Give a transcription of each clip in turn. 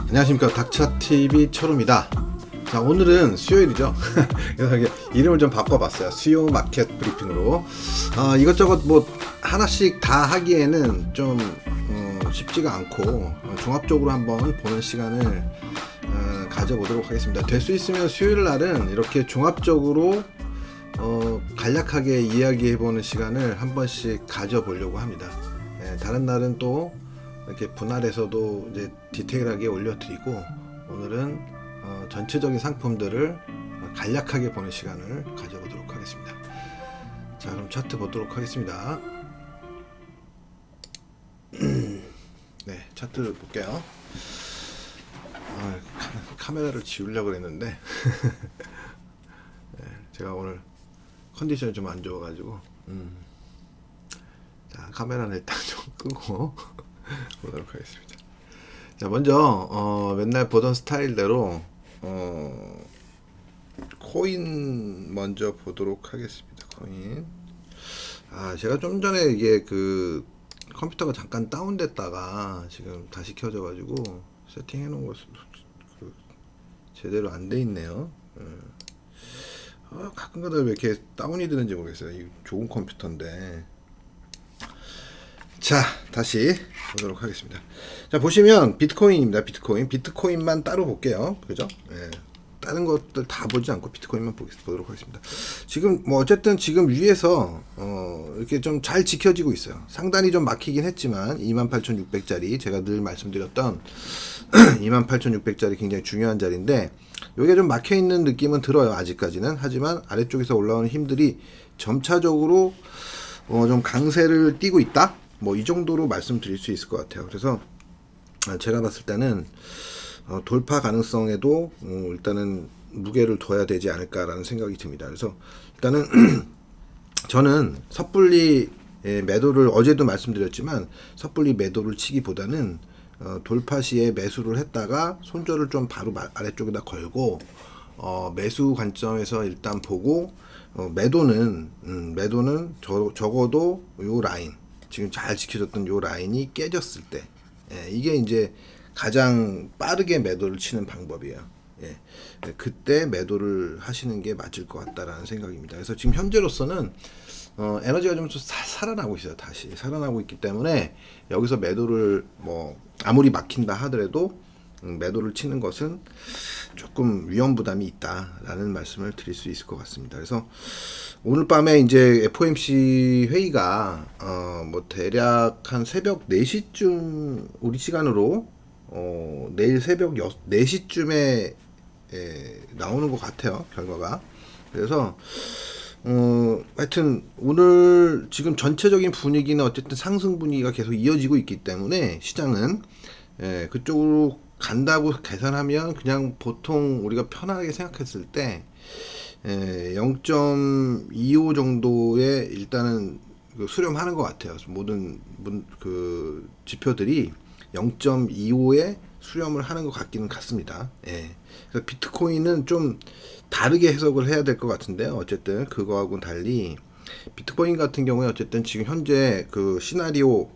안녕하십니까, 닥차TV 철우입니다. 자, 오늘은 수요일이죠. 그래서 이름을 좀 바꿔봤어요. 수요 마켓 브리핑으로. 이것저것 뭐 하나씩 다 하기에는 좀 쉽지가 않고 종합적으로 한번 보는 시간을 가져보도록 하겠습니다. 될 수 있으면 수요일 날은 이렇게 종합적으로 간략하게 이야기해보는 시간을 한 번씩 가져보려고 합니다. 다른 날은 또 이렇게 분할해서도 이제 디테일하게 올려드리고, 오늘은 전체적인 상품들을 간략하게 보는 시간을 가져보도록 하겠습니다. 자, 그럼 차트 보도록 하겠습니다. 네, 차트를 볼게요. 카메라를 지우려고 했는데 네, 제가 오늘 컨디션이 좀 안 좋아가지고 자, 카메라는 일단 좀 끄고 보도록 하겠습니다. 자, 먼저 맨날 보던 스타일대로 코인 먼저 보도록 하겠습니다. 코인. 제가 좀 전에 이게 그 컴퓨터가 잠깐 다운됐다가 지금 다시 켜져 가지고 세팅해 놓은 것은 제대로 안 돼 있네요. 가끔가다 왜 이렇게 다운이 되는지 모르겠어요. 이 좋은 컴퓨터인데. 자, 다시 보도록 하겠습니다. 자, 보시면 비트코인입니다. 비트코인만 따로 볼게요. 그죠? 네. 다른 것들 다 보지 않고 비트코인만 보도록 하겠습니다. 지금 뭐 어쨌든 지금 위에서 이렇게 좀 잘 지켜지고 있어요. 상단이 좀 막히긴 했지만 28,600짜리, 제가 늘 말씀드렸던 28,600짜리 굉장히 중요한 자리인데, 여기가 좀 막혀 있는 느낌은 들어요, 아직까지는. 하지만 아래쪽에서 올라오는 힘들이 점차적으로 좀 강세를 띠고 있다, 뭐 이 정도로 말씀드릴 수 있을 것 같아요. 그래서 제가 봤을 때는 돌파 가능성에도 일단은 무게를 둬야 되지 않을까라는 생각이 듭니다. 그래서 일단은 저는 섣불리 매도를, 어제도 말씀드렸지만 섣불리 매도를 치기보다는 돌파 시에 매수를 했다가 손절을 좀 바로 아래쪽에다 걸고 매수 관점에서 일단 보고, 매도는 적어도 요 라인, 지금 잘 지켜졌던 요 라인이 깨졌을 때, 이게 이제 가장 빠르게 매도를 치는 방법이에요. 그때 매도를 하시는 게 맞을 것 같다라는 생각입니다. 그래서 지금 현재로서는 에너지가 좀 살아나고 있어요. 다시 살아나고 있기 때문에 여기서 매도를 뭐 아무리 막힌다 하더라도 매도를 치는 것은 조금 위험 부담이 있다라는 말씀을 드릴 수 있을 것 같습니다. 그래서 오늘 밤에 이제 FOMC 회의가 뭐 대략 한 새벽 4시쯤 우리 시간으로 내일 새벽 4시쯤에 나오는 것 같아요, 결과가. 그래서 하여튼 오늘 지금 전체적인 분위기는 어쨌든 상승 분위기가 계속 이어지고 있기 때문에 시장은 그쪽으로 간다고 계산하면 그냥 보통 우리가 편하게 생각했을 때 0.25 정도에 일단은 수렴하는 것 같아요. 모든 그 지표들이 0.25에 수렴을 하는 것 같기는 같습니다. 그래서 비트코인은 좀 다르게 해석을 해야 될 것 같은데요. 어쨌든 그거하고는 달리 비트코인 같은 경우에 어쨌든 지금 현재 그 시나리오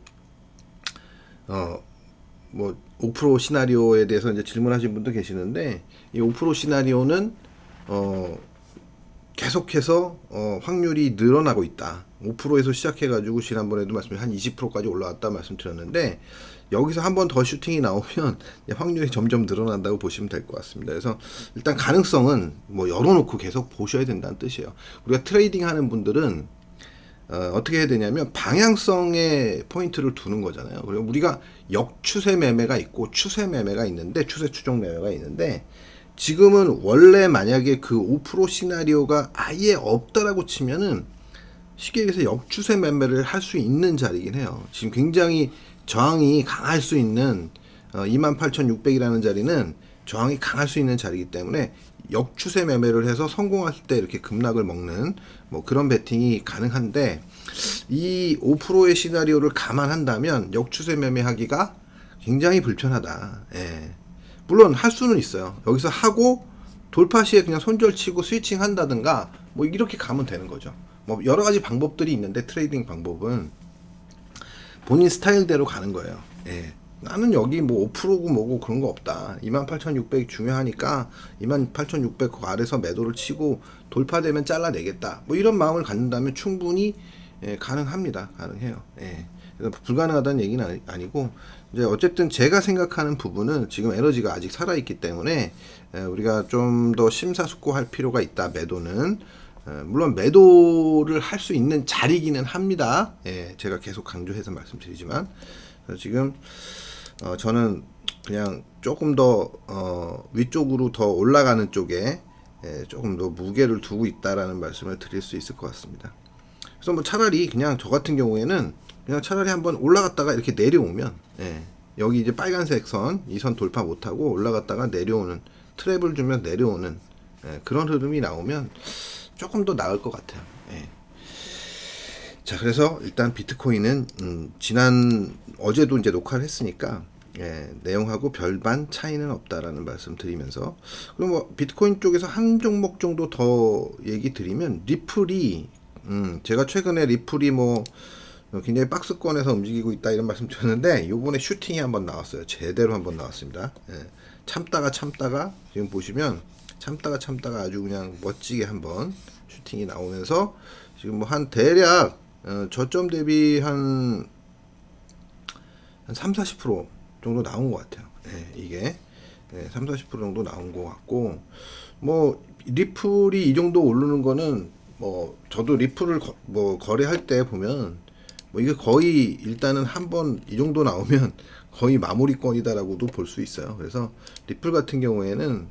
뭐 5% 시나리오에 대해서 이제 질문하신 분도 계시는데, 이 5% 시나리오는 계속해서 확률이 늘어나고 있다. 5%에서 시작해가지고 지난번에도 한 20%까지 올라왔다 말씀드렸는데, 여기서 한 번 더 슈팅이 나오면 확률이 점점 늘어난다고 보시면 될 것 같습니다. 그래서 일단 가능성은 뭐 열어놓고 계속 보셔야 된다는 뜻이에요. 우리가 트레이딩 하는 분들은 어떻게 해야 되냐면 방향성에 포인트를 두는 거잖아요. 그리고 우리가 역추세 매매가 있고 추세 매매가 있는데, 추세 추종 매매가 있는데, 지금은 원래 만약에 그 5% 시나리오가 아예 없다라고 치면은 쉽게 얘기해서 역추세 매매를 할 수 있는 자리긴 해요. 지금 굉장히 저항이 강할 수 있는 28,600이라는 자리는 저항이 강할 수 있는 자리이기 때문에 역추세 매매를 해서 성공할 때 이렇게 급락을 먹는 뭐 그런 베팅이 가능한데, 이 5%의 시나리오를 감안한다면 역추세 매매하기가 굉장히 불편하다. 예. 물론 할 수는 있어요. 여기서 하고 돌파 시에 그냥 손절치고 스위칭 한다든가 뭐 이렇게 가면 되는 거죠. 뭐 여러 가지 방법들이 있는데 트레이딩 방법은 본인 스타일대로 가는 거예요. 예. 나는 여기 뭐 5%고 뭐고 그런 거 없다. 28,600 중요하니까 28,600 그 아래서 매도를 치고 돌파되면 잘라내겠다. 뭐 이런 마음을 갖는다면 충분히 가능합니다. 가능해요. 예. 그래서 불가능하다는 얘기는 아니고 이제 어쨌든 제가 생각하는 부분은 지금 에너지가 아직 살아있기 때문에 우리가 좀 더 심사숙고할 필요가 있다. 매도는 물론 매도를 할 수 있는 자리기는 합니다. 예, 제가 계속 강조해서 말씀드리지만 지금 저는 그냥 조금 더 위쪽으로 더 올라가는 쪽에 조금 더 무게를 두고 있다라는 말씀을 드릴 수 있을 것 같습니다. 그래서 뭐 차라리 그냥 저 같은 경우에는 그냥 차라리 한번 올라갔다가 이렇게 내려오면 여기 이제 빨간색 선, 이 선 돌파 못하고 올라갔다가 내려오는 트랩을 주면 내려오는 그런 흐름이 나오면 조금 더 나을 것 같아요. 자, 그래서 일단 비트코인은 어제도 이제 녹화를 했으니까 내용하고 별반 차이는 없다라는 말씀 드리면서 그럼 뭐 비트코인 쪽에서 한 종목 정도 더 얘기 드리면 리플이 제가 최근에 리플이 뭐 굉장히 박스권에서 움직이고 있다 이런 말씀 드렸는데 요번에 슈팅이 한번 나왔어요. 제대로 한번 나왔습니다. 참다가 지금 보시면 참다가 아주 그냥 멋지게 한번 슈팅이 나오면서 지금 뭐 한 대략 저점 대비 한 3, 40% 정도 나온 것 같아요. 이게 3, 40% 정도 나온 것 같고 뭐 리플이 이 정도 오르는 거는 뭐 저도 리플을 거래할 때 보면 뭐 이게 거의 일단은 한번 이 정도 나오면 거의 마무리권이다라고도 볼 수 있어요. 그래서 리플 같은 경우에는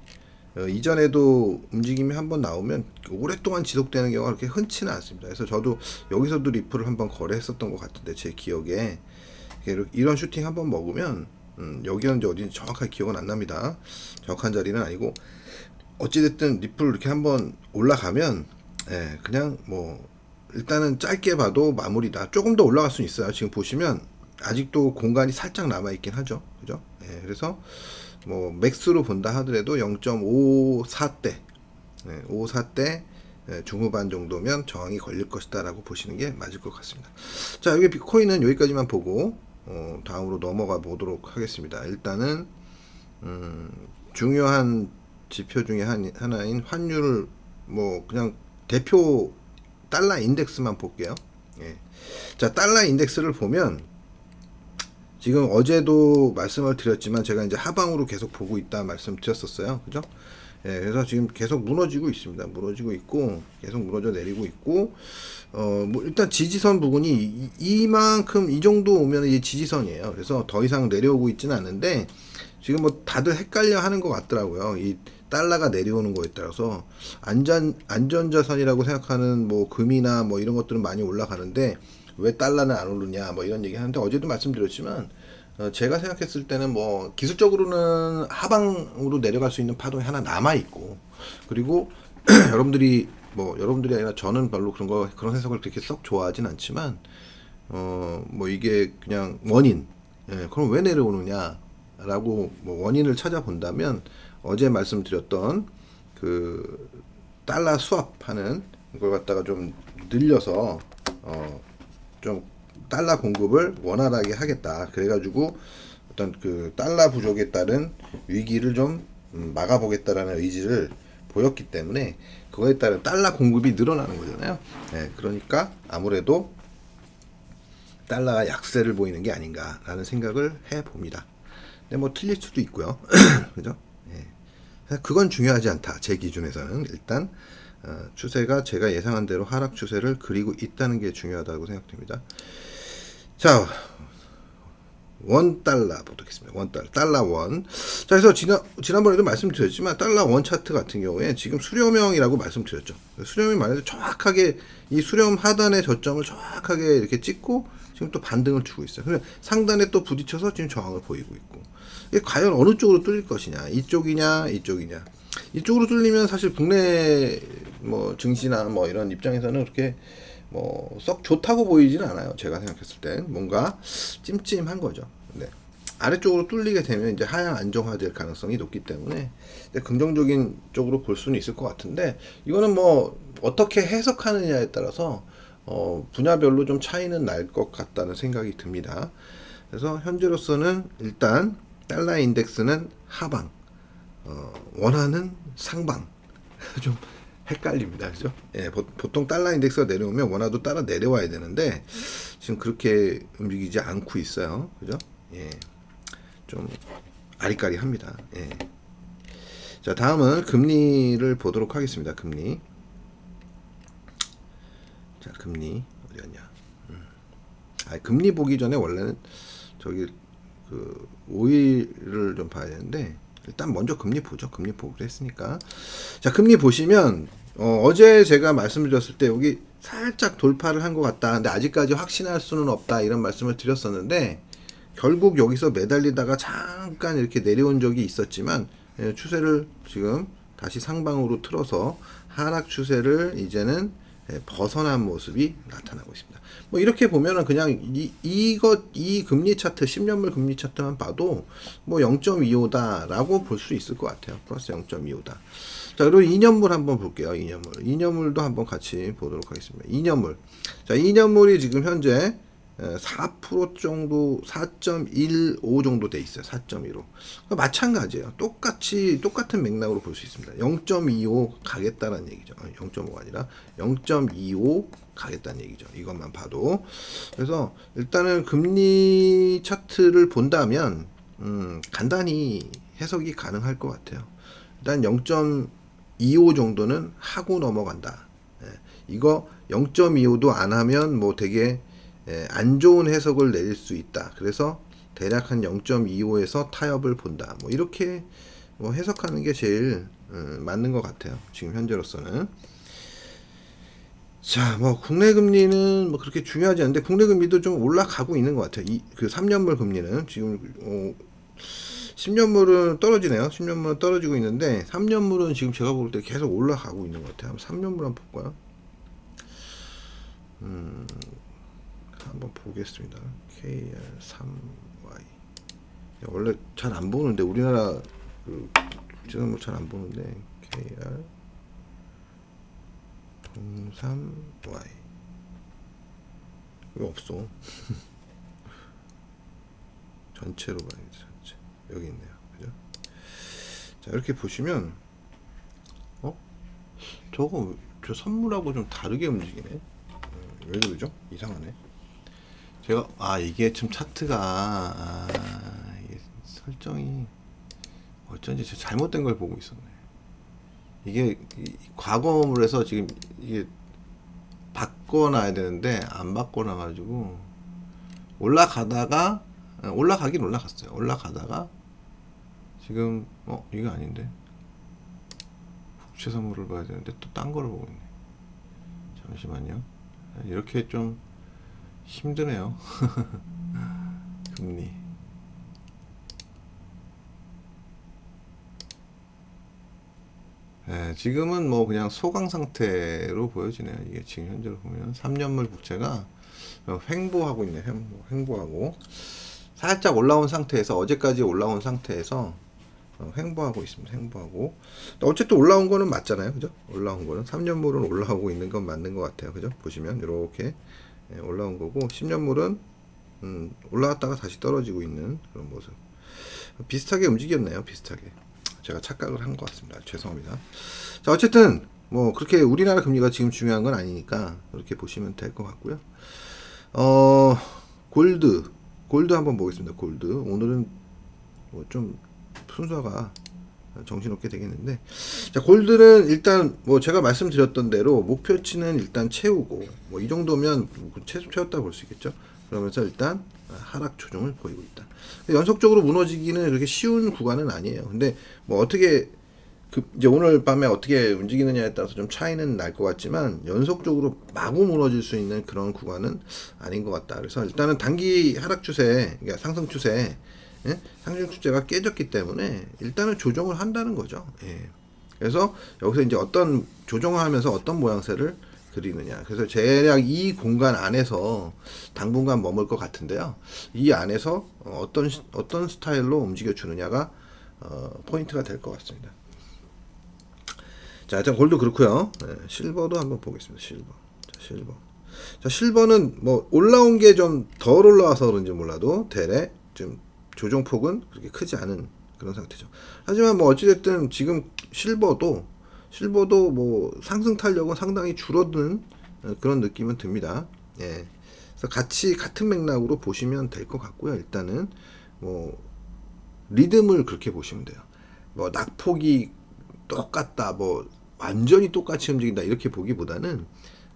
이전에도 움직임이 한번 나오면 오랫동안 지속되는 경우가 그렇게 흔치는 않습니다. 그래서 저도 여기서도 리플을 한번 거래했었던 것 같은데 제 기억에 이런 슈팅 한번 먹으면 여기였는지 어딘지 정확하게 기억은 안 납니다. 정확한 자리는 아니고 어찌됐든 리플 이렇게 한번 올라가면 그냥 뭐 일단은 짧게 봐도 마무리다. 조금 더 올라갈 수 있어요. 지금 보시면 아직도 공간이 살짝 남아 있긴 하죠. 그죠? 그래서 뭐 맥스로 본다 하더라도 0.54대 54대 중후반 정도면 저항이 걸릴 것이다 라고 보시는 게 맞을 것 같습니다. 자, 여기 비트코인은 여기까지만 보고 다음으로 넘어가 보도록 하겠습니다. 일단은 중요한 지표 중에 하나인 환율을 뭐 그냥 대표 달러 인덱스만 볼게요. 자, 달러 인덱스를 보면 지금 어제도 말씀을 드렸지만 제가 이제 하방으로 계속 보고 있다 말씀드렸었어요. 그죠? 그래서 지금 계속 무너지고 있습니다. 무너지고 있고 계속 무너져 내리고 있고 뭐 일단 지지선 부분이 이만큼 이 정도 오면 이게 지지선이에요. 그래서 더 이상 내려오고 있지는 않은데 지금 뭐 다들 헷갈려 하는 것 같더라고요. 이 달러가 내려오는 거에 따라서 안전자산이라고 생각하는 뭐 금이나 뭐 이런 것들은 많이 올라가는데 왜 달러는 안 오르냐 뭐 이런 얘기 하는데 어제도 말씀드렸지만 제가 생각했을 때는 뭐 기술적으로는 하방으로 내려갈 수 있는 파동이 하나 남아 있고 그리고 여러분들이 아니라 저는 별로 그런 해석을 그렇게 썩 좋아하진 않지만 뭐 이게 그냥 원인 그럼 왜 내려오느냐라고 뭐 원인을 찾아본다면 어제 말씀드렸던 그 달러 수합하는 걸 갖다가 좀 늘려서 좀 달러 공급을 원활하게 하겠다. 그래가지고 어떤 그 달러 부족에 따른 위기를 좀 막아보겠다라는 의지를 보였기 때문에 그거에 따른 달러 공급이 늘어나는 거잖아요. 그러니까 아무래도 달러가 약세를 보이는 게 아닌가라는 생각을 해봅니다. 근데 뭐 틀릴 수도 있고요. 그죠? 그건 중요하지 않다. 제 기준에서는 일단 추세가 제가 예상한 대로 하락 추세를 그리고 있다는 게 중요하다고 생각됩니다. 자, $1 보도록하겠습니다. $1, 달러 원. 자, 그래서 지난번에도 말씀드렸지만 달러 원 차트 같은 경우에 지금 수렴형이라고 말씀드렸죠. 수렴이 말해서 정확하게 이 수렴 하단의 저점을 정확하게 이렇게 찍고 지금 또 반등을 주고 있어요. 그래서 상단에 또 부딪혀서 지금 저항을 보이고 있고. 이게 과연 어느 쪽으로 뚫릴 것이냐? 이쪽이냐? 이쪽으로 뚫리면 사실 국내 뭐 증시나 뭐 이런 입장에서는 그렇게 뭐 썩 좋다고 보이진 않아요. 제가 생각했을 땐 뭔가 찜찜한 거죠. 네. 아래쪽으로 뚫리게 되면 이제 하향 안정화될 가능성이 높기 때문에 긍정적인 쪽으로 볼 수는 있을 것 같은데, 이거는 뭐 어떻게 해석하느냐에 따라서 분야별로 좀 차이는 날 것 같다는 생각이 듭니다. 그래서 현재로서는 일단 달러 인덱스는 하방, 원화는 상방. 좀 헷갈립니다. 그죠? 예, 보통 달러 인덱스가 내려오면 원화도 따라 내려와야 되는데 지금 그렇게 움직이지 않고 있어요. 그죠? 예. 좀 아리까리합니다. 예. 자, 다음은 금리를 보도록 하겠습니다. 금리. 자, 금리 어디 갔냐? 금리 보기 전에 원래는 저기 그 5일을 좀 봐야 되는데, 일단 먼저 금리 보죠. 금리 보기로 했으니까. 자, 금리 보시면 어제 제가 말씀드렸을 때 여기 살짝 돌파를 한 것 같다. 근데 아직까지 확신할 수는 없다. 이런 말씀을 드렸었는데, 결국 여기서 매달리다가 잠깐 이렇게 내려온 적이 있었지만, 추세를 지금 다시 상방으로 틀어서 하락 추세를 이제는 벗어난 모습이 나타나고 있습니다. 뭐 이렇게 보면은 그냥 이 금리 차트, 10년물 금리 차트만 봐도 뭐 0.25다라고 볼 수 있을 것 같아요. 플러스 0.25다. 자, 그리고 2년물 한번 볼게요. 2년물도 한번 같이 보도록 하겠습니다. 2년물. 자, 2년물이 지금 현재 4% 정도, 4.15 정도 돼 있어요. 4.15. 그러니까 마찬가지예요. 똑같은 맥락으로 볼 수 있습니다. 0.25 가겠다는 얘기죠. 0.5가 아니라 0.25 가겠다는 얘기죠. 이것만 봐도. 그래서 일단은 금리 차트를 본다면 간단히 해석이 가능할 것 같아요. 일단 0.25 정도는 하고 넘어간다. 이거 0.25도 안 하면 뭐 되게 안 좋은 해석을 내릴 수 있다. 그래서 대략 한 0.25에서 타협을 본다. 뭐 이렇게 뭐 해석하는 게 제일 맞는 것 같아요. 지금 현재로서는. 자, 뭐 국내 금리는 뭐 그렇게 중요하지 않은데, 국내 금리도 좀 올라가고 있는 것 같아요. 그 3년물 금리는 지금 10년물은 떨어지네요. 10년물은 떨어지고 있는데 3년물은 지금 제가 볼 때 계속 올라가고 있는 것 같아요. 3년물 한번 볼까요? 한번 보겠습니다. KR3Y. 원래 잘 안 보는데, 우리나라 그 국제선물 잘 안 보는데, KR03Y. 왜 없어? 전체로 봐야겠죠. 전체. 여기 있네요. 그죠? 자, 이렇게 보시면, 저 선물하고 좀 다르게 움직이네. 왜 그러죠? 이상하네. 이게 좀 차트가, 이게 설정이 어쩐지 잘못된 걸 보고 있었네. 이게 과거물에서 지금 이게 바꿔놔야 되는데 안 바꿔놔가지고 올라가긴 올라갔어요. 올라가다가 지금 이거 아닌데, 국채 선물을 봐야 되는데 또 딴 거를 보고 있네. 잠시만요. 이렇게 좀 힘드네요. 금리. 지금은 뭐 그냥 소강 상태로 보여지네요. 이게 지금 현재로 보면 3년물 국채가 횡보하고 있네요. 횡보하고 살짝 올라온 상태에서, 어제까지 올라온 상태에서 횡보하고 있습니다. 횡보하고. 어쨌든 올라온 거는 맞잖아요. 그죠? 올라온 거는 3년물은 올라오고 있는 건 맞는 것 같아요. 그죠? 보시면 이렇게 올라온 거고, 10년물은 올라갔다가 다시 떨어지고 있는 그런 모습. 비슷하게 움직였네요. 비슷하게. 제가 착각을 한 것 같습니다. 죄송합니다. 자, 어쨌든 뭐 그렇게 우리나라 금리가 지금 중요한 건 아니니까 그렇게 보시면 될 것 같고요. 골드 한번 보겠습니다. 골드. 오늘은 뭐 좀 순서가 정신없게 되겠는데, 자, 골드는 일단 뭐 제가 말씀드렸던 대로 목표치는 일단 채우고, 뭐 이 정도면 채웠다 볼 수 있겠죠. 그러면서 일단 하락 조정을 보이고 있다. 연속적으로 무너지기는 그렇게 쉬운 구간은 아니에요. 근데 뭐 어떻게 이제 오늘 밤에 어떻게 움직이느냐에 따라서 좀 차이는 날 것 같지만, 연속적으로 마구 무너질 수 있는 그런 구간은 아닌 것 같다. 그래서 일단은 단기 하락 추세, 그러니까 상승 추세, 상승 추세가 깨졌기 때문에 일단은 조정을 한다는 거죠. 그래서 여기서 이제 어떤 조정을 하면서 어떤 모양새를 그리느냐. 그래서 대략 이 공간 안에서 당분간 머물 것 같은데요. 이 안에서 어떤 스타일로 움직여 주느냐가 포인트가 될 것 같습니다. 자, 일단 골드 그렇고요. 네, 실버도 한번 보겠습니다. 자, 실버는 뭐 올라온 게 좀 덜 올라와서 그런지 몰라도 대략 좀 조정폭은 그렇게 크지 않은 그런 상태죠. 하지만 뭐 어찌됐든 지금 실버도 뭐 상승 탄력은 상당히 줄어든 그런 느낌은 듭니다. 예. 그래서 같은 맥락으로 보시면 될 것 같고요. 일단은 뭐 리듬을 그렇게 보시면 돼요. 뭐 낙폭이 똑같다, 뭐 완전히 똑같이 움직인다 이렇게 보기보다는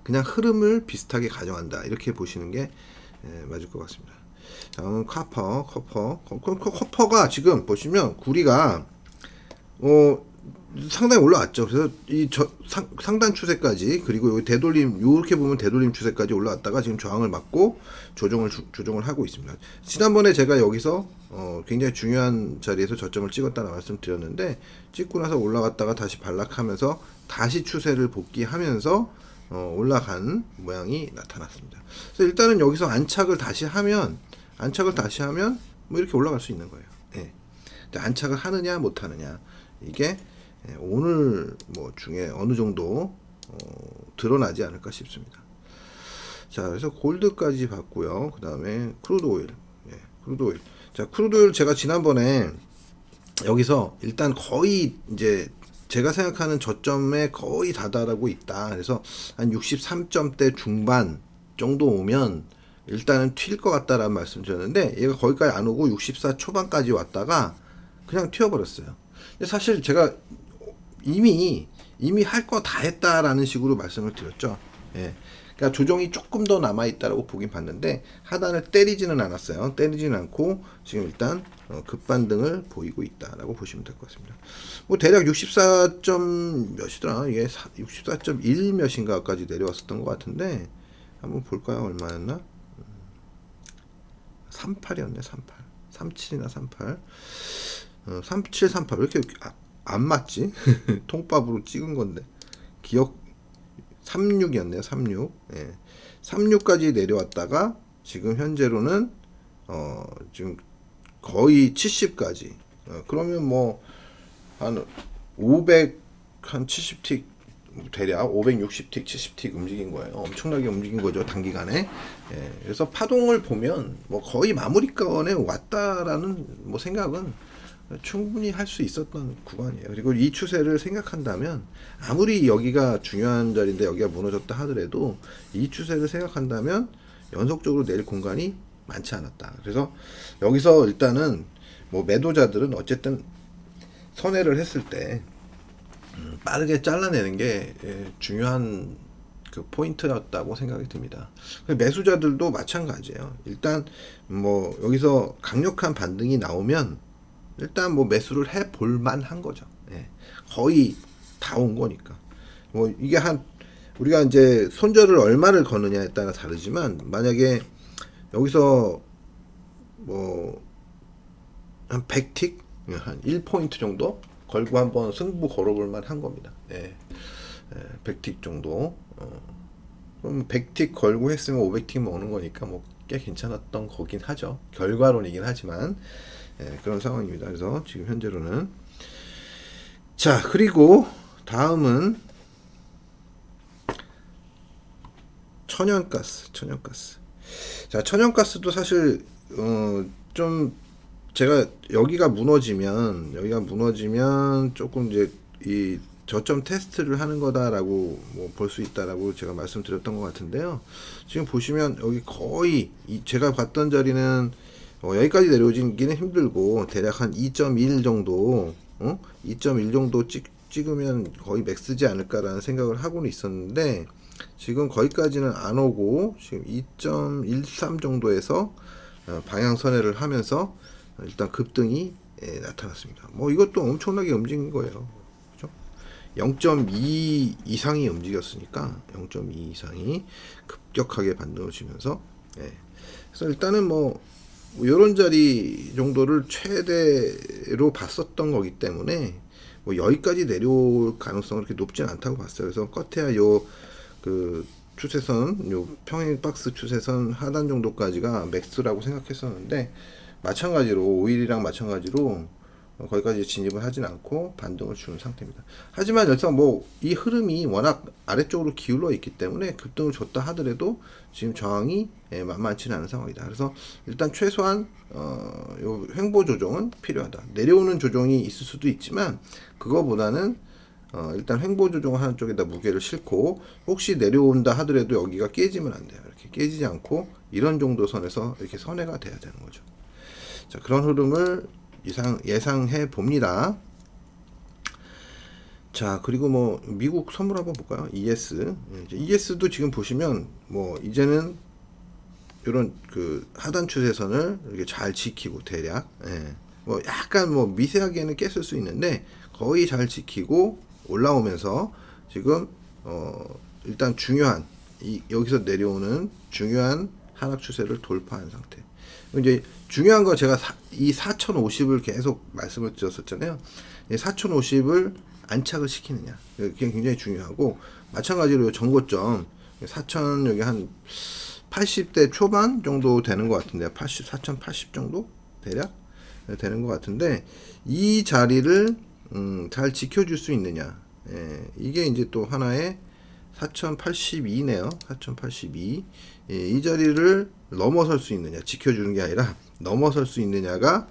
그냥 흐름을 비슷하게 가져간다 이렇게 보시는 게 맞을 것 같습니다. 다음은 커퍼가 지금 보시면 구리가 상당히 올라왔죠. 그래서 상단 추세까지, 그리고 여기 되돌림, 이렇게 보면 되돌림 추세까지 올라왔다가 지금 저항을 맞고 조정을 하고 있습니다. 지난번에 제가 여기서 굉장히 중요한 자리에서 저점을 찍었다는 말씀드렸는데, 찍고 나서 올라갔다가 다시 반락하면서 다시 추세를 복귀하면서 올라간 모양이 나타났습니다. 그래서 일단은 여기서 안착을 다시 하면 뭐 이렇게 올라갈 수 있는 거예요. 예. 안착을 하느냐 못 하느냐, 이게 오늘 뭐 중에 어느 정도 드러나지 않을까 싶습니다. 자, 그래서 골드까지 봤고요. 그 다음에 크루드 오일. 크루드 오일. 자, 크루드 오일 제가 지난번에 여기서 일단 거의 이제 제가 생각하는 저점에 거의 다다르고 있다. 그래서 한 63점대 중반 정도 오면 일단은 튈 것 같다라는 말씀 드렸는데, 얘가 거기까지 안 오고 64 초반까지 왔다가 그냥 튀어버렸어요. 근데 사실 제가 이미 할 거 다 했다라는 식으로 말씀을 드렸죠. 예. 그러니까 조정이 조금 더 남아있다라고 보긴 봤는데, 하단을 때리지는 않았어요. 때리지는 않고 지금 일단 급반등을 보이고 있다라고 보시면 될 것 같습니다. 뭐 대략 64점 몇이더라, 이게 64.1 몇인가까지 내려왔었던 것 같은데, 한번 볼까요? 얼마였나? 38이었네. 37이나 38. 37, 38. 왜 이렇게 안 맞지? 통밥으로 찍은 건데. 기억 36이었네요. 36. 예. 36까지 내려왔다가 지금 현재로는 지금 거의 70까지. 그러면 뭐 한 500, 한 70틱, 대략 560틱, 70틱 움직인 거예요. 엄청나게 움직인 거죠, 단기간에. 예. 그래서 파동을 보면 뭐 거의 마무리권에 왔다라는 뭐 생각은 충분히 할 수 있었던 구간이에요. 그리고 이 추세를 생각한다면, 아무리 여기가 중요한 자리인데 여기가 무너졌다 하더라도 이 추세를 생각한다면 연속적으로 내릴 공간이 많지 않았다. 그래서 여기서 일단은 뭐 매도자들은 어쨌든 선회를 했을 때 빠르게 잘라내는 게 중요한 그 포인트였다고 생각이 듭니다. 매수자들도 마찬가지예요. 일단 뭐 여기서 강력한 반등이 나오면 일단 뭐 매수를 해 볼 만한 거죠. 예. 거의 다 온 거니까. 뭐 이게 우리가 이제 손절을 얼마를 거느냐에 따라 다르지만, 만약에 여기서 뭐 한 100틱, 한 1포인트 정도 걸고 한번 승부 걸어볼 만한 겁니다. 예. 100틱 정도. 그럼 100틱 걸고 했으면 500틱 먹는 거니까 뭐 꽤 괜찮았던 거긴 하죠. 결과론이긴 하지만. 그런 상황입니다. 그래서 지금 현재로는, 자, 그리고 다음은 천연가스. 자, 천연가스도 사실 좀 제가 여기가 무너지면 조금 이제 이 저점 테스트를 하는 거다라고 뭐 볼 수 있다라고 제가 말씀드렸던 것 같은데요. 지금 보시면 여기 거의 제가 봤던 자리는 여기까지 내려오기는 힘들고 대략 한 2.1 정도, 2.1 정도 찍으면 거의 맥스지 않을까라는 생각을 하고는 있었는데, 지금 거기까지는 안 오고 지금 2.13 정도에서 방향 선회를 하면서 일단 급등이 나타났습니다. 뭐 이것도 엄청나게 움직인 거예요. 그죠? 0.2 이상이 움직였으니까 0.2 이상이 급격하게 반등을 주면서, 그래서 일단은 뭐 이런 자리 정도를 최대로 봤었던 거기 때문에 뭐 여기까지 내려올 가능성은 그렇게 높진 않다고 봤어요. 그래서 겉에야 그 추세선, 요 평행 박스 추세선 하단 정도까지가 맥스라고 생각했었는데, 마찬가지로 5일이랑 마찬가지로 거기까지 진입을 하진 않고 반등을 주는 상태입니다. 하지만 여기서 뭐 이 흐름이 워낙 아래쪽으로 기울어 있기 때문에 급등을 줬다 하더라도 지금 저항이 만만치는 않은 상황이다. 그래서 일단 최소한 요 횡보 조정은 필요하다. 내려오는 조정이 있을 수도 있지만 그거보다는 일단 횡보 조정을 하는 쪽에다 무게를 싣고, 혹시 내려온다 하더라도 여기가 깨지면 안 돼요. 이렇게 깨지지 않고 이런 정도 선에서 이렇게 선회가 돼야 되는 거죠. 자, 그런 흐름을 예상해 봅니다. 자, 그리고 뭐 미국 선물 한번 볼까요? ES. ES도 지금 보시면 뭐 이제는 이런 그 하단 추세선을 이렇게 잘 지키고 대략, 뭐 약간 뭐 미세하게는 깼을 수 있는데 거의 잘 지키고 올라오면서 지금 일단 중요한 여기서 내려오는 중요한 하락 추세를 돌파한 상태. 이제 중요한 거 제가 이 4050을 계속 말씀을 드렸었잖아요. 4050을 안착을 시키느냐, 그게 굉장히 중요하고, 마찬가지로 전고점 4000 여기 한 80대 초반 정도 되는 것 같은데, 4080 정도 대략 되는 것 같은데, 이 자리를 잘 지켜줄 수 있느냐, 이게 이제 또 하나의 4082네요. 4082. 이 자리를 넘어설 수 있느냐, 지켜주는 게 아니라 넘어설 수 있느냐가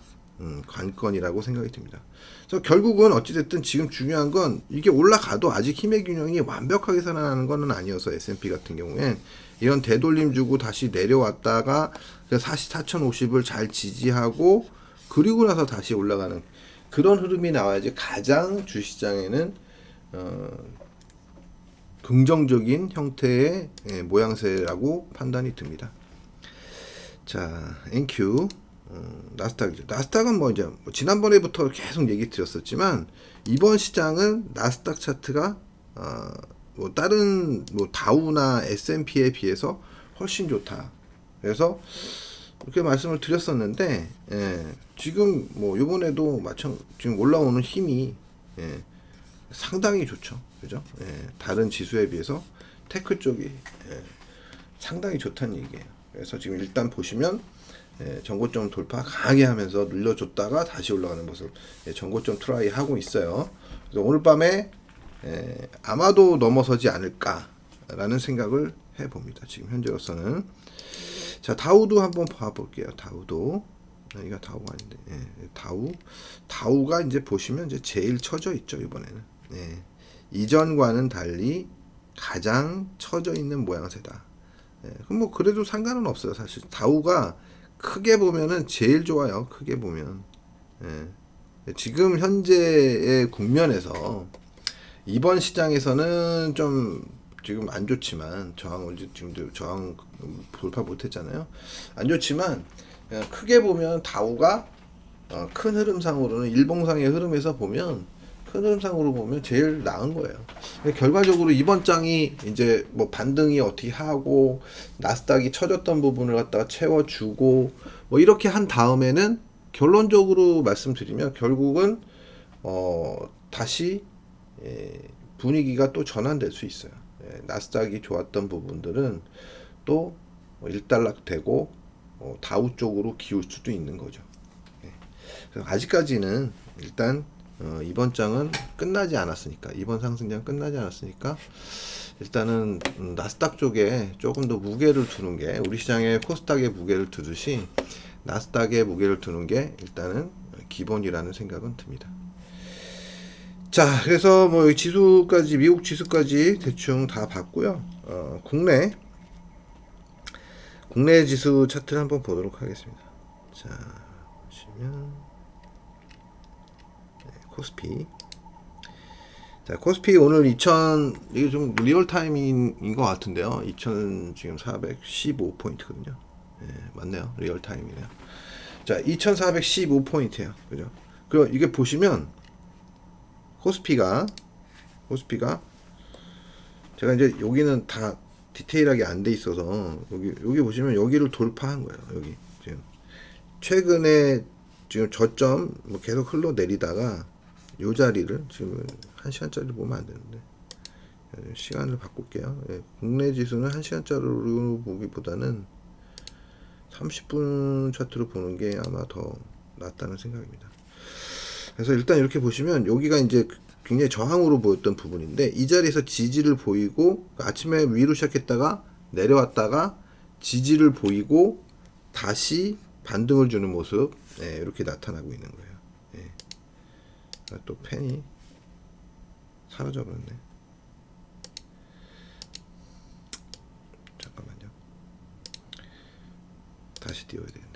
관건이라고 생각이 듭니다. 그래서 결국은 어찌됐든 지금 중요한 건, 이게 올라가도 아직 힘의 균형이 완벽하게 살아나는 것은 아니어서 S&P 같은 경우엔 이런 대돌림 주고 다시 내려왔다가 4050을 잘 지지하고 그리고 나서 다시 올라가는 그런 흐름이 나와야지 가장 주시장에는 긍정적인 형태의 모양새라고 판단이 듭니다. 자, NQ 나스닥이죠. 나스닥은 뭐 이제 지난번에부터 계속 얘기 드렸었지만, 이번 시장은 나스닥 차트가 뭐 다른 뭐 다우나 S&P에 비해서 훨씬 좋다. 그래서 이렇게 말씀을 드렸었는데, 지금 뭐 이번에도 지금 올라오는 힘이 상당히 좋죠. 그죠? 다른 지수에 비해서 테크 쪽이 상당히 좋다는 얘기예요. 그래서 지금 일단 보시면 전고점 돌파 강하게 하면서 눌려줬다가 다시 올라가는 모습, 전고점 트라이 하고 있어요. 그래서 오늘 밤에 아마도 넘어서지 않을까라는 생각을 해봅니다. 지금 현재로서는. 자, 다우도 한번 봐볼게요. 다우도. 이거 다우가 아닌데, 다우가 이제 보시면 이제 제일 처져 있죠, 이번에는. 이전과는 달리 가장 처져 있는 모양새다. 그럼 뭐 그래도 상관은 없어요. 사실 다우가 크게 보면은 제일 좋아요. 크게 보면. 지금 현재의 국면에서 이번 시장에서는 좀 지금 안 좋지만, 지금도 저항 돌파 못했잖아요. 안 좋지만 크게 보면 다우가 큰 흐름상으로는, 일봉상의 흐름에서 보면 큰 흐름상으로 보면 제일 나은 거예요. 결과적으로 이번 장이 이제 뭐 반등이 어떻게 하고 나스닥이 처졌던 부분을 갖다가 채워주고 뭐 이렇게 한 다음에는, 결론적으로 말씀드리면 결국은 다시 분위기가 또 전환될 수 있어요. 나스닥이 좋았던 부분들은 또 일단락되고 다우 쪽으로 기울 수도 있는 거죠. 그래서 아직까지는 일단 이번 장은 끝나지 않았으니까, 이번 상승장 끝나지 않았으니까 일단은 나스닥 쪽에 조금 더 무게를 두는 게, 우리 시장의 코스닥에 무게를 두듯이 나스닥에 무게를 두는 게 일단은 기본이라는 생각은 듭니다. 자, 그래서 뭐 지수까지, 미국 지수까지 대충 다 봤고요. 국내 지수 차트를 한번 보도록 하겠습니다. 자, 보시면 코스피. 자, 코스피 오늘 이게 좀 리얼타임인 것 같은데요. 지금 415포인트거든요. 맞네요. 리얼타임이네요. 자, 2415포인트예요. 그죠? 그리고 이게 보시면 코스피가 제가 이제 여기는 다 디테일하게 안 돼 있어서 여기 보시면 여기를 돌파한 거예요. 여기 지금 최근에 지금 저점 뭐 계속 흘러내리다가 요 자리를 지금 1시간짜리 보면 안 되는데 시간을 바꿀게요. 예, 국내 지수는 1시간짜리로 보기보다는 30분 차트로 보는 게 아마 더 낫다는 생각입니다. 그래서 일단 이렇게 보시면 여기가 이제 굉장히 저항으로 보였던 부분인데 이 자리에서 지지를 보이고 아침에 위로 시작했다가 내려왔다가 지지를 보이고 다시 반등을 주는 모습, 예, 이렇게 나타나고 있는 거예요. 예. 또 펜이 사라져 버렸네. 잠깐만요. 다시 띄워야 되겠네.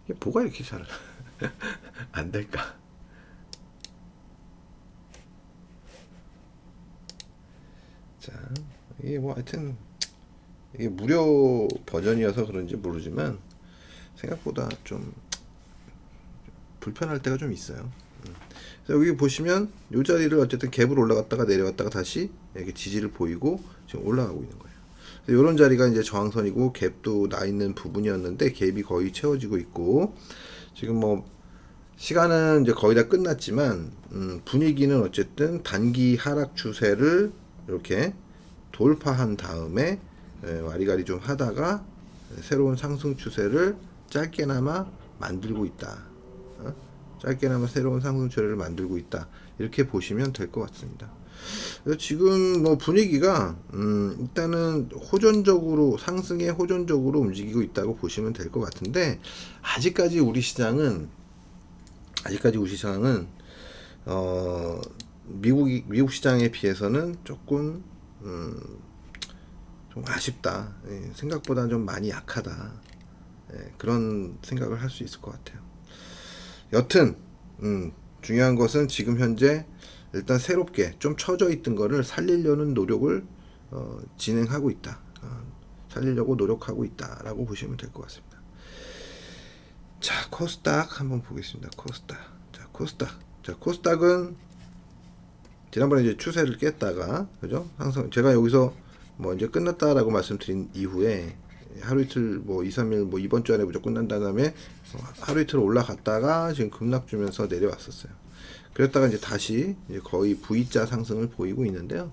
이게 뭐가 이렇게 잘 안 될까? 자, 이게 뭐 하여튼 이게 무료 버전이어서 그런지 모르지만 생각보다 좀 불편할 때가 좀 있어요. 그래서 여기 보시면 이 자리를 어쨌든 갭으로 올라갔다가 내려왔다가 다시 이렇게 지지를 보이고 지금 올라가고 있는 거예요. 이런 자리가 이제 저항선이고 갭도 나 있는 부분이었는데 갭이 거의 채워지고 있고 지금 뭐 시간은 이제 거의 다 끝났지만 분위기는 어쨌든 단기 하락 추세를 이렇게 돌파한 다음에 와리가리 좀 하다가 새로운 상승 추세를 짧게나마 만들고 있다. 짧게나마 새로운 상승 추세를 만들고 있다. 이렇게 보시면 될 것 같습니다. 그래서 지금 뭐 분위기가 일단은 호전적으로 상승에 호전적으로 움직이고 있다고 보시면 될 것 같은데 아직까지 우리 시장은 미국 시장에 비해서는 조금 좀 아쉽다. 예, 생각보다 좀 많이 약하다. 예, 그런 생각을 할 수 있을 것 같아요. 여튼 중요한 것은 지금 현재 일단 새롭게 좀 처져 있던 거를 살리려는 노력을 진행하고 있다. 살리려고 노력하고 있다라고 보시면 될 것 같습니다. 자, 코스닥 한번 보겠습니다. 코스닥은 지난번에 이제 추세를 깼다가, 그죠? 항상 제가 여기서 뭐 이제 끝났다라고 말씀드린 이후에 하루 이틀 뭐 2, 3일 뭐 이번 주 안에 무조건 끝난 다음에 하루 이틀 올라갔다가 지금 급락 주면서 내려왔었어요. 그랬다가 이제 다시 이제 거의 V자 상승을 보이고 있는데요.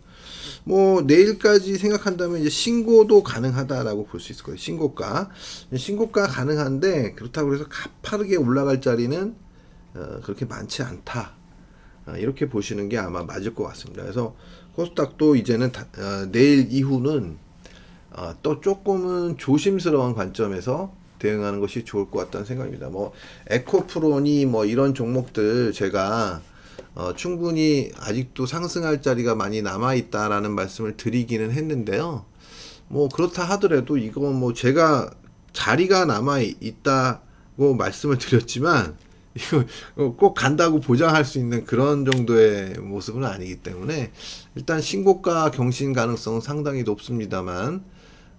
뭐 내일까지 생각한다면 이제 신고도 가능하다라고 볼 수 있을 거예요. 신고가 가능한데 그렇다고 해서 가파르게 올라갈 자리는 그렇게 많지 않다. 이렇게 보시는 게 아마 맞을 것 같습니다. 그래서 코스닥도 이제는 내일 이후는 또 조금은 조심스러운 관점에서 대응하는 것이 좋을 것 같다는 생각입니다. 뭐 에코프로니 뭐 이런 종목들 제가 충분히 아직도 상승할 자리가 많이 남아 있다라는 말씀을 드리기는 했는데요. 뭐 그렇다 하더라도 이거 뭐 제가 자리가 남아 있다고 말씀을 드렸지만 이거 꼭 간다고 보장할 수 있는 그런 정도의 모습은 아니기 때문에 일단 신고가 경신 가능성은 상당히 높습니다만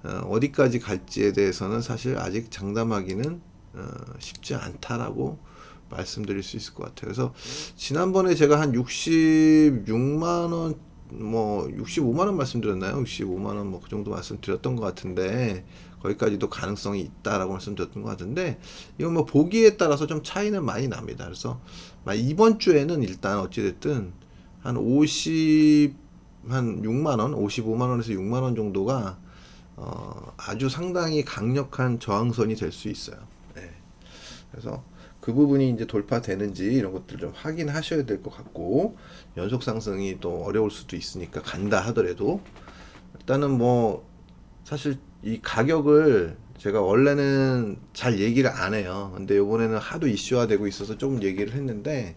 어디까지 갈지에 대해서는 사실 아직 장담하기는 쉽지 않다라고 말씀드릴 수 있을 것 같아요. 그래서 지난번에 제가 한 66만원 뭐 65만원 말씀드렸나요? 65만원 뭐 그 정도 말씀드렸던 것 같은데 거기까지도 가능성이 있다라고 말씀드렸던 것 같은데 이건 뭐 보기에 따라서 좀 차이는 많이 납니다. 그래서 이번 주에는 일단 어찌됐든 한 6만원 55만원에서 6만원 정도가 아주 상당히 강력한 저항선이 될 수 있어요. 네. 그래서 그 부분이 이제 돌파되는지 이런 것들 좀 확인하셔야 될 것 같고 연속 상승이 또 어려울 수도 있으니까 간다 하더라도 일단은 뭐 사실 이 가격을 제가 원래는 잘 얘기를 안 해요. 근데 이번에는 하도 이슈화되고 있어서 조금 얘기를 했는데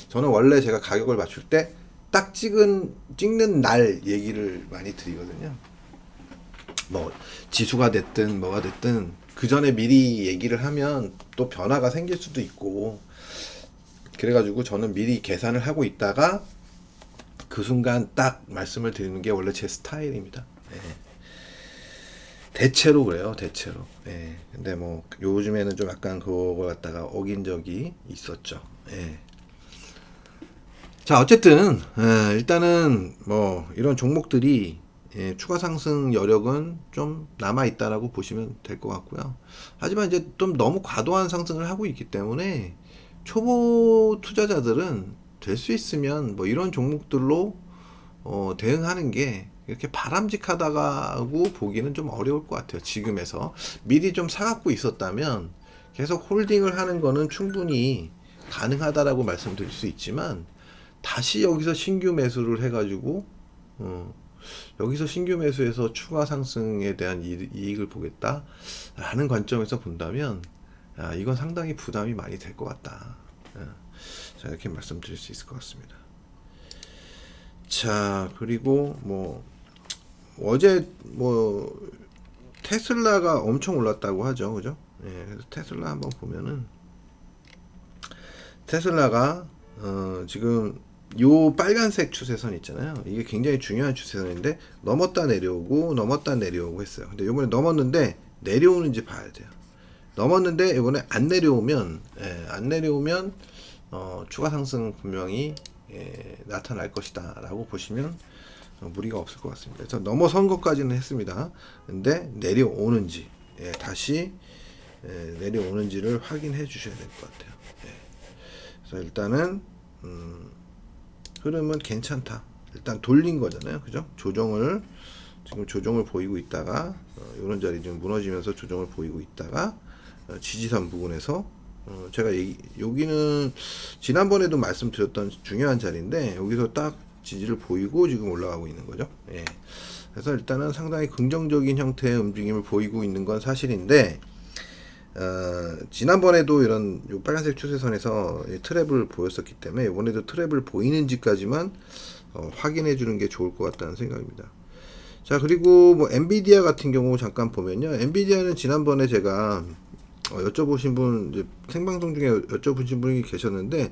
저는 원래 제가 가격을 맞출 때 딱 찍는 날 얘기를 많이 드리거든요. 뭐 지수가 됐든 뭐가 됐든 그 전에 미리 얘기를 하면 또 변화가 생길 수도 있고 그래가지고 저는 미리 계산을 하고 있다가 그 순간 딱 말씀을 드리는 게 원래 제 스타일입니다. 네. 대체로 그래요. 대체로. 네. 근데 뭐 요즘에는 좀 약간 그거 갖다가 어긴 적이 있었죠. 네. 자, 어쨌든 일단은 뭐 이런 종목들이 추가 상승 여력은 좀 남아 있다라고 보시면 될 것 같고요. 하지만 이제 좀 너무 과도한 상승을 하고 있기 때문에 초보 투자자들은 될 수 있으면 뭐 이런 종목들로 대응하는 게 이렇게 바람직하다고 보기는 좀 어려울 것 같아요. 지금에서 미리 좀 사갖고 있었다면 계속 홀딩을 하는 거는 충분히 가능하다라고 말씀드릴 수 있지만, 다시 여기서 신규 매수를 해가지고 여기서 신규 매수해서 추가 상승에 대한 이익을 보겠다라는 관점에서 본다면, 이건 상당히 부담이 많이 될 것 같다. 자, 이렇게 말씀드릴 수 있을 것 같습니다. 자, 그리고 뭐 어제 뭐 테슬라가 엄청 올랐다고 하죠, 그죠? 예, 그래서 테슬라 한번 보면은 테슬라가 지금 요 빨간색 추세선 있잖아요. 이게 굉장히 중요한 추세선인데 넘었다 내려오고 넘었다 내려오고 했어요. 근데 요번에 넘었는데 내려오는지 봐야 돼요. 넘었는데 이번에 안 내려오면 추가 상승 분명히 나타날 것이다 라고 보시면 무리가 없을 것 같습니다. 그래서 넘어선 것까지는 했습니다. 근데 내려오는지 다시 내려오는지를 확인해 주셔야 될 것 같아요. 그래서 일단은 흐름은 괜찮다. 일단 돌린 거잖아요, 그죠? 지금 조정을 보이고 있다가 이런 자리 좀 무너지면서 조정을 보이고 있다가 지지선 부분에서 제가 여기는 지난번에도 말씀드렸던 중요한 자리인데 여기서 딱 지지를 보이고 지금 올라가고 있는 거죠. 예. 그래서 일단은 상당히 긍정적인 형태의 움직임을 보이고 있는 건 사실인데, 지난번에도 이런 요 빨간색 추세선에서 트랩을 보였었기 때문에 이번에도 트랩을 보이는지까지만 확인해 주는 게 좋을 것 같다는 생각입니다. 자, 그리고 뭐 엔비디아 같은 경우 잠깐 보면요, 엔비디아는 지난번에 제가 여쭤보신 분, 이제 생방송 중에 여쭤보신 분이 계셨는데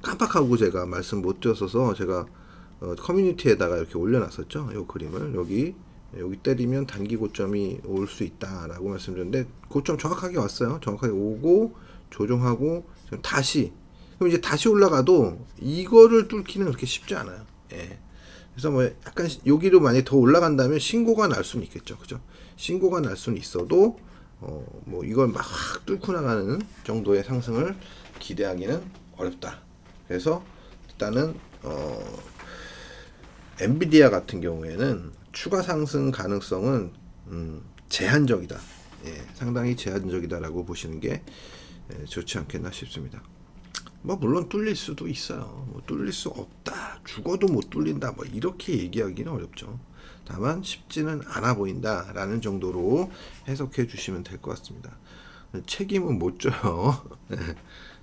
깜빡하고 제가 말씀 못 드렸어서 제가 커뮤니티에다가 이렇게 올려놨었죠. 이 그림을 여기 때리면 단기 고점이 올 수 있다라고 말씀드렸는데 고점 정확하게 왔어요. 정확하게 오고 조정하고 다시, 그럼 이제 다시 올라가도 이거를 뚫기는 그렇게 쉽지 않아요. 예. 그래서 뭐 약간 여기로 만약에 더 올라간다면 신고가 날 수는 있겠죠, 그죠? 신고가 날 수는 있어도 뭐 이걸 막 뚫고 나가는 정도의 상승을 기대하기는 어렵다. 그래서 일단은 엔비디아 같은 경우에는 추가 상승 가능성은 제한적이다. 예, 상당히 제한적이다라고 보시는 게 좋지 않겠나 싶습니다. 뭐 물론 뚫릴 수도 있어요. 뭐 뚫릴 수 없다, 죽어도 못 뚫린다, 뭐 이렇게 얘기하기는 어렵죠. 다만 쉽지는 않아 보인다라는 정도로 해석해 주시면 될 것 같습니다. 책임은 못 져요.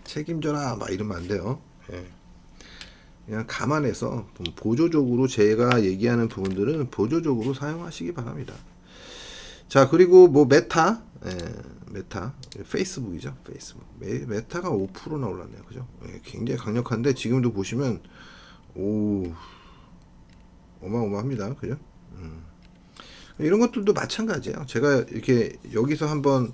책임져라 막 이러면 안 돼요. 예. 그냥 감안해서 보조적으로 제가 얘기하는 부분들은 보조적으로 사용하시기 바랍니다. 자, 그리고 뭐 메타, 메타 페이스북이죠. 페이스북 메타가 5%나 올랐네요, 그죠? 굉장히 강력한데 지금도 보시면 어마어마합니다, 그죠? 이런 것들도 마찬가지예요. 제가 이렇게 여기서 한번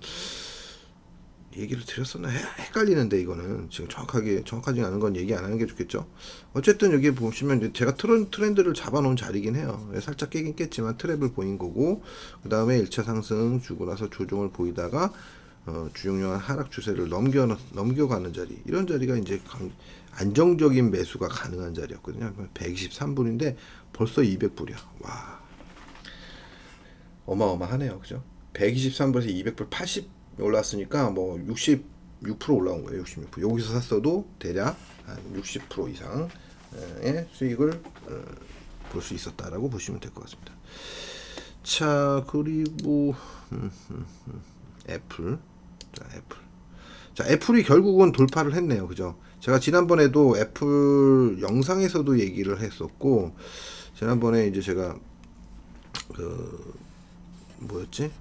얘기를 드렸었나 헷갈리는데, 이거는 지금 정확하지 않은 건 얘기 안 하는 게 좋겠죠. 어쨌든 여기 보시면 제가 트렌드를 잡아놓은 자리긴 해요. 살짝 깨긴 깼지만 트랩을 보인 거고, 그 다음에 1차 상승 주고 나서 조정을 보이다가 주용량한 하락 추세를 넘겨가는 자리, 이런 자리가 이제 안정적인 매수가 가능한 자리였거든요. 123불인데 벌써 200불이야. 와, 어마어마하네요, 그죠? 123불에서 200불 80 올랐으니까 뭐 66% 올라온 거예요. 66%. 여기서 샀어도 대략 한 60% 이상의 수익을 볼 수 있었다라고 보시면 될 것 같습니다. 자, 그리고 애플. 자, 애플이 결국은 돌파를 했네요, 그죠? 제가 지난번에도 애플 영상에서도 얘기를 했었고, 지난번에 이제 제가 뭐였지?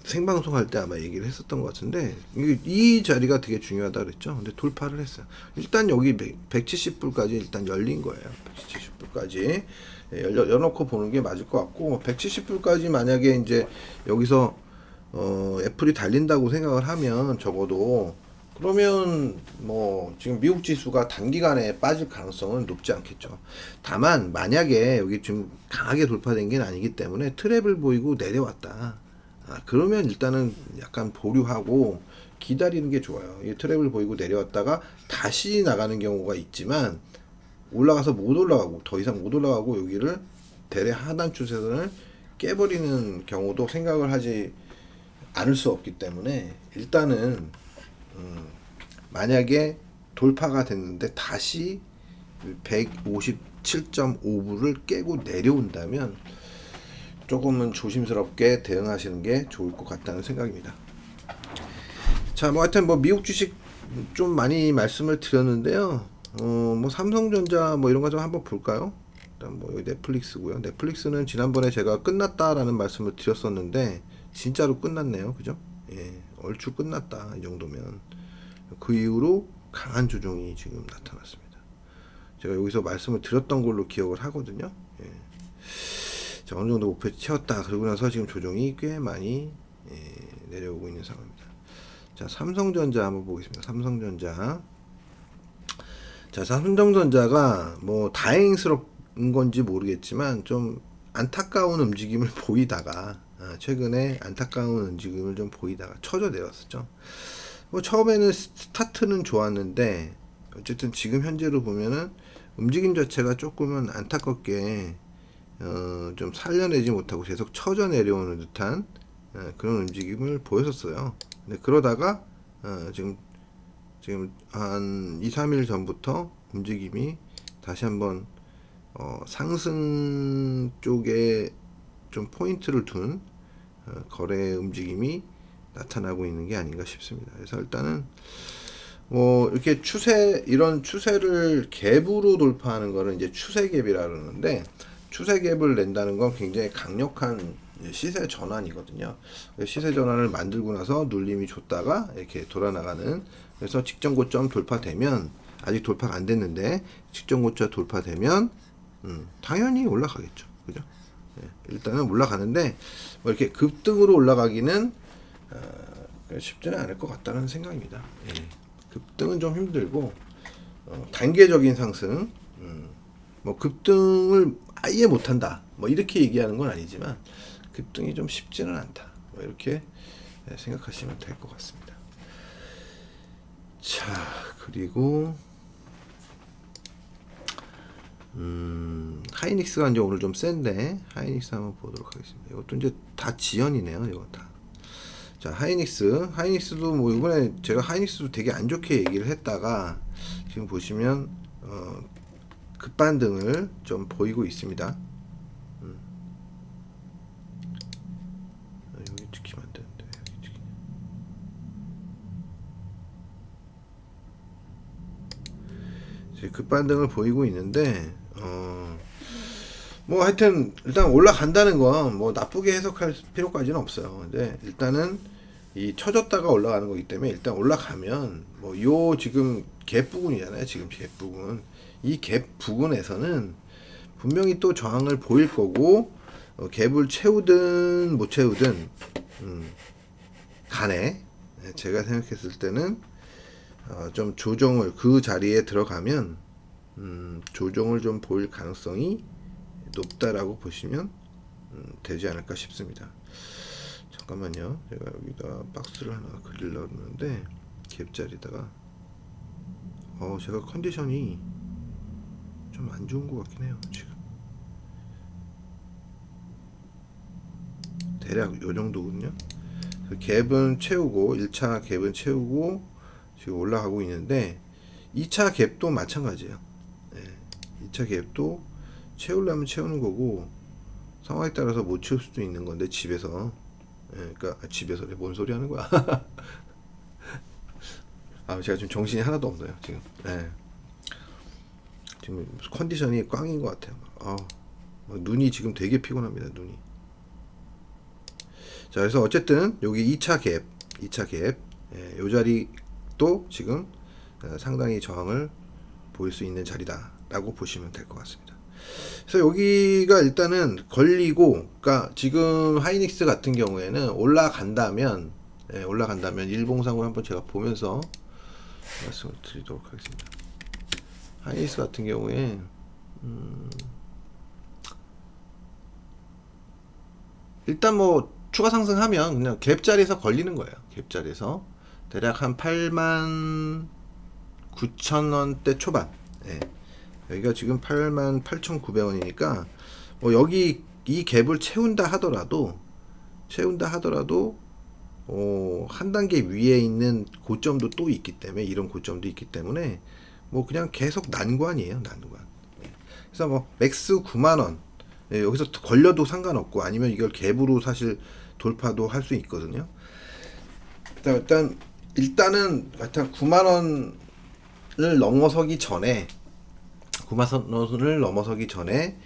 생방송 할 때 아마 얘기를 했었던 것 같은데, 이 자리가 되게 중요하다 그랬죠. 근데 돌파를 했어요. 일단 여기 170불까지 일단 열린 거예요. 170불까지 열어놓고 보는 게 맞을 것 같고, 170불까지 만약에 이제 여기서 애플이 달린다고 생각을 하면, 적어도 그러면 뭐 지금 미국 지수가 단기간에 빠질 가능성은 높지 않겠죠. 다만 만약에 여기 지금 강하게 돌파된 게 아니기 때문에 트랩을 보이고 내려왔다, 그러면 일단은 약간 보류하고 기다리는 게 좋아요. 이 트랩을 보이고 내려왔다가 다시 나가는 경우가 있지만 올라가서 못 올라가고 더 이상 못 올라가고 여기를 대략 하단 추세선을 깨버리는 경우도 생각을 하지 않을 수 없기 때문에 일단은 만약에 돌파가 됐는데 다시 157.5부를 깨고 내려온다면 조금은 조심스럽게 대응하시는 게 좋을 것 같다는 생각입니다. 자, 뭐 하여튼 뭐 미국 주식 좀 많이 말씀을 드렸는데요. 뭐 삼성전자 뭐 이런 거 좀 한번 볼까요? 일단 뭐 여기 넷플릭스고요. 넷플릭스는 지난번에 제가 끝났다라는 말씀을 드렸었는데 진짜로 끝났네요. 그죠? 예, 얼추 끝났다. 이 정도면 그 이후로 강한 조정이 지금 나타났습니다. 제가 여기서 말씀을 드렸던 걸로 기억을 하거든요. 예. 자, 어느 정도 목표 채웠다. 그러고 나서 지금 조정이 꽤 많이 내려오고 있는 상황입니다. 자, 삼성전자 한번 보겠습니다. 삼성전자. 자, 삼성전자가 뭐 다행스러운 건지 모르겠지만 좀 안타까운 움직임을 보이다가 최근에 안타까운 움직임을 좀 보이다가 쳐져 내렸었죠. 뭐 처음에는 스타트는 좋았는데 어쨌든 지금 현재로 보면은 움직임 자체가 조금은 안타깝게 좀 살려내지 못하고 계속 쳐져 내려오는 듯한 그런 움직임을 보였었어요. 근데 그러다가 지금 한 2, 3일 전부터 움직임이 다시 한번 상승 쪽에 좀 포인트를 둔 거래 움직임이 나타나고 있는 게 아닌가 싶습니다. 그래서 일단은 뭐 이렇게 이런 추세를 갭으로 돌파하는 거는 이제 추세 갭이라 그러는데 추세 갭을 낸다는 건 굉장히 강력한 시세 전환이거든요. 시세 전환을 만들고 나서 눌림이 줬다가 이렇게 돌아 나가는, 그래서 직전 고점 돌파되면, 아직 돌파가 안 됐는데 직전 고점 돌파되면 당연히 올라가겠죠. 그죠? 예, 일단은 올라가는데 뭐 이렇게 급등으로 올라가기는 쉽지는 않을 것 같다는 생각입니다. 예. 급등은 좀 힘들고 단계적인 상승, 뭐 급등을 아예 못한다, 뭐 이렇게 얘기하는 건 아니지만 급등이 좀 쉽지는 않다, 뭐 이렇게 생각하시면 될 것 같습니다. 자, 그리고 하이닉스가 이제 오늘 좀 센데 하이닉스 한번 보도록 하겠습니다. 이것도 이제 다 지연이네요. 이거 다. 자, 하이닉스도 뭐 이번에 제가 하이닉스도 되게 안 좋게 얘기를 했다가 지금 보시면 급반등을 좀 보이고 있습니다. 여기 찍히면 안 되는데 여기 찍히냐. 이제 급반등을 보이고 있는데 뭐 하여튼 일단 올라간다는 건 뭐 나쁘게 해석할 필요까지는 없어요. 근데 일단은 이 쳐졌다가 올라가는 거기 때문에 일단 올라가면 뭐 요 지금 갭 부분이잖아요. 지금 갭 부분, 이 갭 부분에서는 분명히 또 저항을 보일 거고 갭을 채우든 못 채우든 간에 제가 생각했을 때는 좀 조정을, 그 자리에 들어가면 조정을 좀 보일 가능성이 높다라고 보시면 되지 않을까 싶습니다. 잠깐만요. 제가 여기다 박스를 하나 그리려고 그러는데 갭자리다가 제가 컨디션이 좀 안 좋은 것 같긴 해요. 지금 대략 요 정도거든요. 갭은 채우고 1차 갭은 채우고 지금 올라가고 있는데 2차 갭도 마찬가지예요. 2차 갭도 채우려면 채우는 거고 상황에 따라서 못 채울 수도 있는 건데 집에서, 그러니까 집에서 뭔 소리 하는 거야. 제가 지금 정신이 하나도 없어요 지금. 지금 컨디션이 꽝인 것 같아요. 눈이 지금 되게 피곤합니다. 눈이. 자, 그래서 어쨌든 여기 2차 갭, 요 자리도 지금 상당히 저항을 보일 수 있는 자리다라고 보시면 될 것 같습니다. 그래서 여기가 일단은 걸리고, 그러니까 지금 하이닉스 같은 경우에는 올라간다면 일봉상으로 한번 제가 보면서 말씀을 드리도록 하겠습니다. 하이닉스 같은 경우에 일단 뭐 추가 상승하면 그냥 갭 자리에서 걸리는 거예요. 갭 자리에서 대략 한 89,000원대 초반. 예. 여기가 지금 88,900원이니까 여기 이 갭을 채운다 하더라도 한 단계 위에 있는 고점도 또 있기 때문에, 이런 고점도 있기 때문에 뭐 그냥 계속 난관이에요, 난관. 예. 그래서 뭐 맥스 9만 원, 예, 여기서 걸려도 상관없고, 아니면 이걸 갭으로 사실 돌파도 할 수 있거든요. 일단은 9만 원을 넘어서기 전에, 9만 원을 넘어서기 전에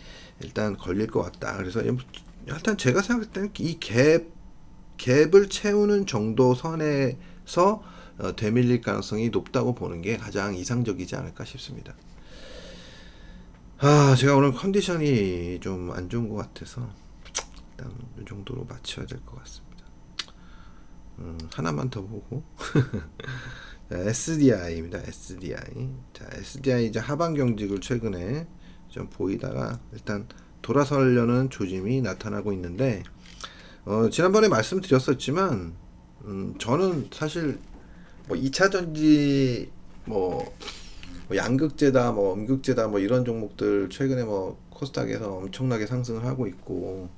일단 걸릴 것 같다. 그래서 일단 제가 생각할 때는 이 갭을 채우는 정도 선에서 되밀릴 가능성이 높다고 보는 게 가장 이상적이지 않을까 싶습니다. 제가 오늘 컨디션이 좀 안 좋은 것 같아서 일단 이 정도로 맞춰야 될 것 같습니다. 하나만 더 보고 SDI입니다. SDI. 자, SDI 이제 하방 경직을 최근에 좀 보이다가 일단 돌아서려는 조짐이 나타나고 있는데, 지난번에 말씀드렸었지만, 저는 사실 뭐 2차 전지, 뭐 양극재다, 뭐 음극재다, 뭐 이런 종목들 최근에 뭐 코스닥에서 엄청나게 상승을 하고 있고,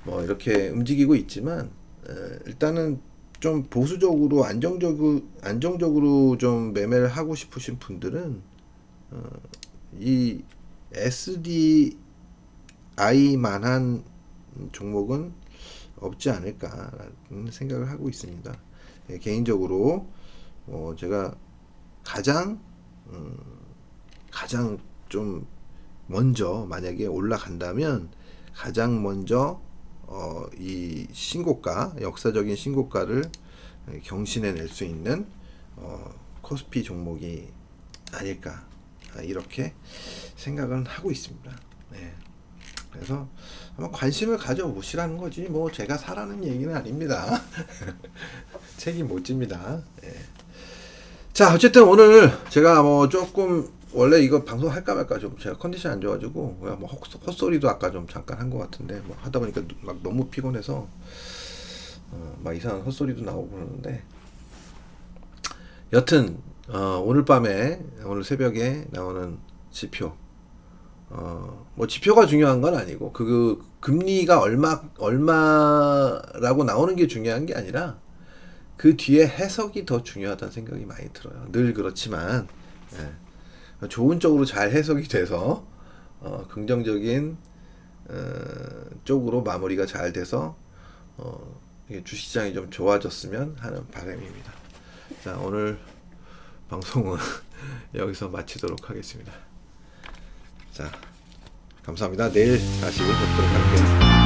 뭐 이렇게 움직이고 있지만, 일단은 좀 보수적으로 안정적으로 좀 매매를 하고 싶으신 분들은 이 SDI만한 종목은 없지 않을까라는 생각을 하고 있습니다. 예, 개인적으로 제가 가장 좀 먼저, 만약에 올라간다면 가장 먼저 이 신고가, 역사적인 신고가를 경신해낼 수 있는 코스피 종목이 아닐까, 이렇게 생각은 하고 있습니다. 네. 그래서 한번 관심을 가져보시라는 거지, 뭐 제가 사라는 얘기는 아닙니다. 책임 못 집니다. 네. 자, 어쨌든 오늘 제가 뭐 조금, 원래 이거 방송 할까 말까 좀 제가 컨디션 안 좋아가지고 그냥 뭐 헛소리도 아까 좀 잠깐 한 것 같은데, 뭐 하다 보니까 막 너무 피곤해서 막 이상한 헛소리도 나오고 그러는데, 여튼 오늘 새벽에 나오는 지표, 뭐 지표가 중요한 건 아니고, 그 금리가 얼마라고 나오는 게 중요한 게 아니라 그 뒤에 해석이 더 중요하다는 생각이 많이 들어요. 늘 그렇지만, 예. 좋은 쪽으로 잘 해석이 돼서 긍정적인 쪽으로 마무리가 잘 돼서 주식시장이 좀 좋아졌으면 하는 바람입니다. 자, 오늘 방송은 여기서 마치도록 하겠습니다. 자, 감사합니다. 내일 다시 뵙도록 할게요.